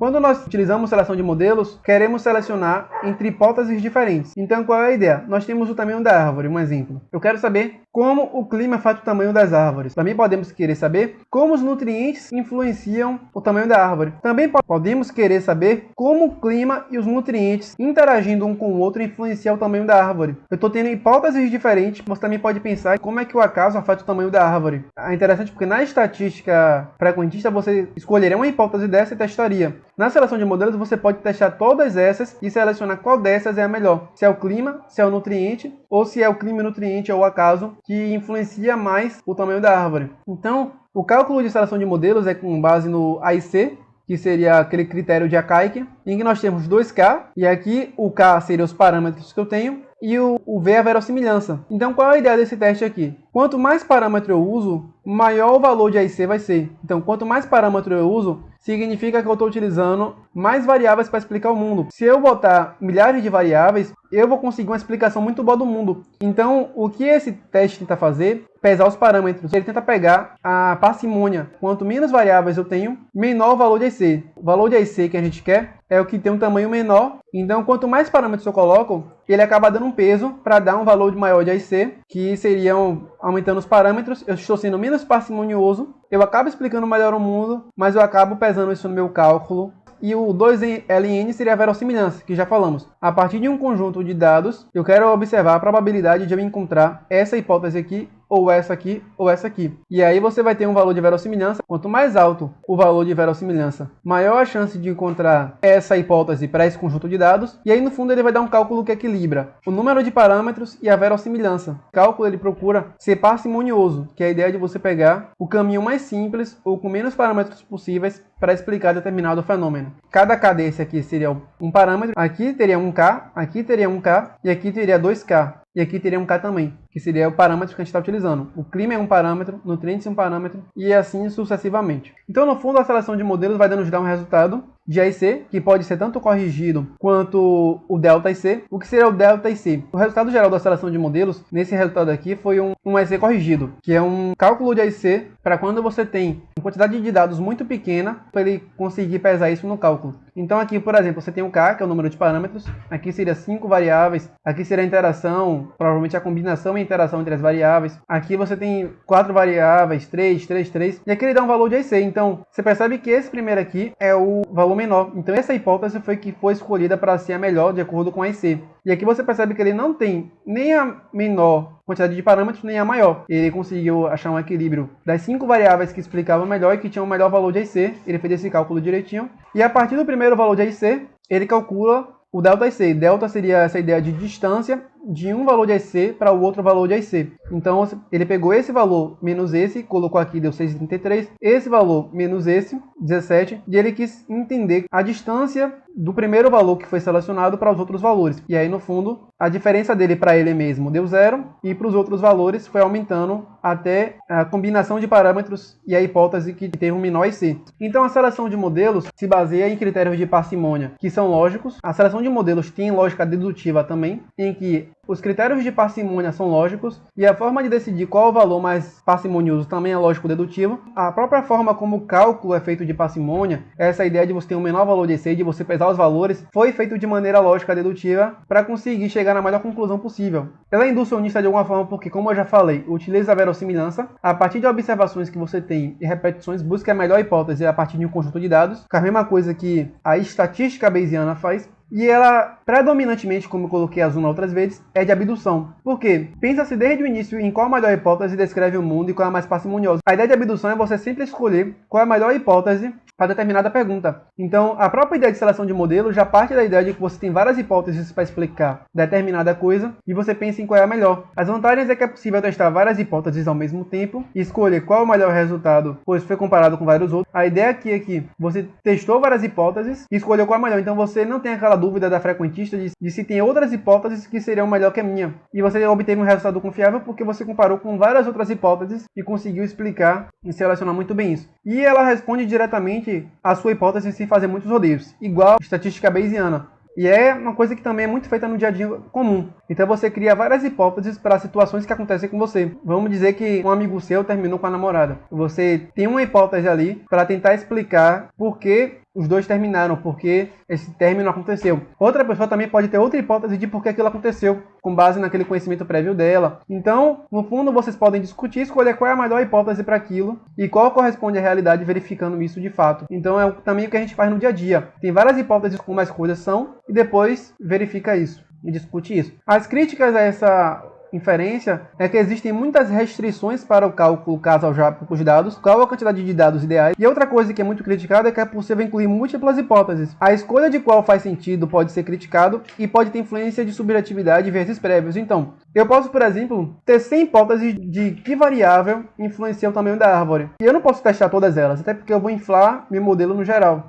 Quando nós utilizamos seleção de modelos, queremos selecionar entre hipóteses diferentes. Então, qual é a ideia? Nós temos o tamanho da árvore, um exemplo. Eu quero saber como o clima afeta o tamanho das árvores. Também podemos querer saber como os nutrientes influenciam o tamanho da árvore. Também podemos querer saber como o clima e os nutrientes interagindo um com o outro influenciam o tamanho da árvore. Eu estou tendo hipóteses diferentes, você também pode pensar como é que o acaso afeta o tamanho da árvore. É interessante porque na estatística frequentista você escolheria uma hipótese dessa e testaria. Na seleção de modelos você pode testar todas essas e selecionar qual dessas é a melhor. Se é o clima, se é o nutriente, ou se é o clima e nutriente ou o acaso que influencia mais o tamanho da árvore. Então, o cálculo de seleção de modelos é com base no AIC, que seria aquele critério de Akaike, em que nós temos 2K, e aqui o K seria os parâmetros que eu tenho, e o V é a verossimilhança. Então, qual é a ideia desse teste aqui? Quanto mais parâmetro eu uso, maior o valor de AIC vai ser. Então, quanto mais parâmetro eu uso, significa que eu estou utilizando mais variáveis para explicar o mundo. Se eu botar milhares de variáveis, eu vou conseguir uma explicação muito boa do mundo. Então, o que esse teste tenta fazer? Pesar os parâmetros. Ele tenta pegar a parcimônia. Quanto menos variáveis eu tenho, menor o valor de AIC. O valor de AIC que a gente quer é o que tem um tamanho menor. Então, quanto mais parâmetros eu coloco, ele acaba dando um peso para dar um valor maior de AIC, que seriam aumentando os parâmetros. Eu estou sendo menos parcimonioso, eu acabo explicando melhor o mundo, mas eu acabo pesando isso no meu cálculo. E o 2LN seria a verossimilhança, que já falamos. A partir de um conjunto de dados, eu quero observar a probabilidade de eu encontrar essa hipótese aqui, ou essa aqui, ou essa aqui. E aí você vai ter um valor de verossimilhança. Quanto mais alto o valor de verossimilhança, maior a chance de encontrar essa hipótese para esse conjunto de dados. E aí no fundo ele vai dar um cálculo que equilibra o número de parâmetros e a verossimilhança. O cálculo ele procura ser parcimonioso, que é a ideia de você pegar o caminho mais simples ou com menos parâmetros possíveis para explicar determinado fenômeno. Cada K desse aqui seria um parâmetro, aqui teria 1K, aqui teria 1K e aqui teria 2K. E aqui teria um K também, que seria o parâmetro que a gente está utilizando. O clima é um parâmetro, nutrientes é um parâmetro e assim sucessivamente. Então, no fundo, a seleção de modelos vai nos dar um resultado de AIC, que pode ser tanto corrigido quanto o ΔIC. O que seria o ΔIC? O resultado geral da seleção de modelos, nesse resultado aqui, foi um AIC corrigido, que é um cálculo de AIC para quando você tem uma quantidade de dados muito pequena, para ele conseguir pesar isso no cálculo. Então aqui, por exemplo, você tem o K, que é o número de parâmetros, aqui seria 5 variáveis, aqui seria a interação, provavelmente a combinação e a interação entre as variáveis. Aqui você tem 4 variáveis, 3, 3, 3, e aqui ele dá um valor de AIC. Então, você percebe que esse primeiro aqui é o valor menor. Então, essa hipótese foi que foi escolhida para ser a melhor de acordo com a AIC. E aqui você percebe que ele não tem nem a menor quantidade de parâmetros, nem a maior. Ele conseguiu achar um equilíbrio das 5 variáveis que explicavam melhor e que tinham o melhor valor de AIC. Ele fez esse cálculo direitinho. E a partir do primeiro valor de AIC, ele calcula o ΔIC. Delta seria essa ideia de distância de um valor de AIC para o outro valor de AIC. Então, ele pegou esse valor menos esse, colocou aqui, deu 6,33. Esse valor menos esse, 17. E ele quis entender a distância do primeiro valor que foi selecionado para os outros valores. E aí, no fundo, a diferença dele para ele mesmo deu 0. E para os outros valores foi aumentando até a combinação de parâmetros e a hipótese que teve um menor AIC. Então, a seleção de modelos se baseia em critérios de parcimônia, que são lógicos. A seleção de modelos tem lógica dedutiva também, em que os critérios de parcimônia são lógicos e a forma de decidir qual o valor mais parcimonioso também é lógico-dedutivo. A própria forma como o cálculo é feito de parcimônia, essa ideia de você ter um menor valor de AIC, de você pesar os valores, foi feito de maneira lógica-dedutiva para conseguir chegar na melhor conclusão possível. Ela é inducionista de alguma forma porque, como eu já falei, utiliza a verossimilhança. A partir de observações que você tem e repetições, busca a melhor hipótese a partir de um conjunto de dados, que é a mesma coisa que a estatística bayesiana faz. E ela, predominantemente, como eu coloquei azul outras vezes, é de abdução. Por quê? Pensa-se desde o início em qual a melhor hipótese descreve o mundo e qual é a mais parcimoniosa. A ideia de abdução é você sempre escolher qual é a melhor hipótese para determinada pergunta. Então, a própria ideia de seleção de modelo já parte da ideia de que você tem várias hipóteses para explicar determinada coisa e você pensa em qual é a melhor. As vantagens é que é possível testar várias hipóteses ao mesmo tempo e escolher qual é o melhor resultado, pois foi comparado com vários outros. A ideia aqui é que você testou várias hipóteses e escolheu qual é a melhor. Então, você não tem aquela dúvida da frequentista de se tem outras hipóteses que seriam melhor que a minha. E você obteve um resultado confiável porque você comparou com várias outras hipóteses e conseguiu explicar e selecionar muito bem isso. E ela responde diretamente a sua hipótese sem fazer muitos rodeios, igual a estatística bayesiana. E é uma coisa que também é muito feita no dia a dia comum. Então você cria várias hipóteses para situações que acontecem com você. Vamos dizer que um amigo seu terminou com a namorada. Você tem uma hipótese ali para tentar explicar por que os dois terminaram, porque esse término aconteceu. Outra pessoa também pode ter outra hipótese de por que aquilo aconteceu, com base naquele conhecimento prévio dela. Então, no fundo, vocês podem discutir, escolher qual é a melhor hipótese para aquilo e qual corresponde à realidade, verificando isso de fato. Então, é também o que a gente faz no dia a dia. Tem várias hipóteses como as coisas são e depois verifica isso e discute isso. As críticas a essa inferência é que existem muitas restrições para o cálculo casal já os dados, qual a quantidade de dados ideais, e outra coisa que é muito criticada é que é possível incluir múltiplas hipóteses. A escolha de qual faz sentido pode ser criticado e pode ter influência de subjetividade e viéses prévios. Então, eu posso, por exemplo, ter 100 hipóteses de que variável influencia o tamanho da árvore. E eu não posso testar todas elas, até porque eu vou inflar meu modelo no geral.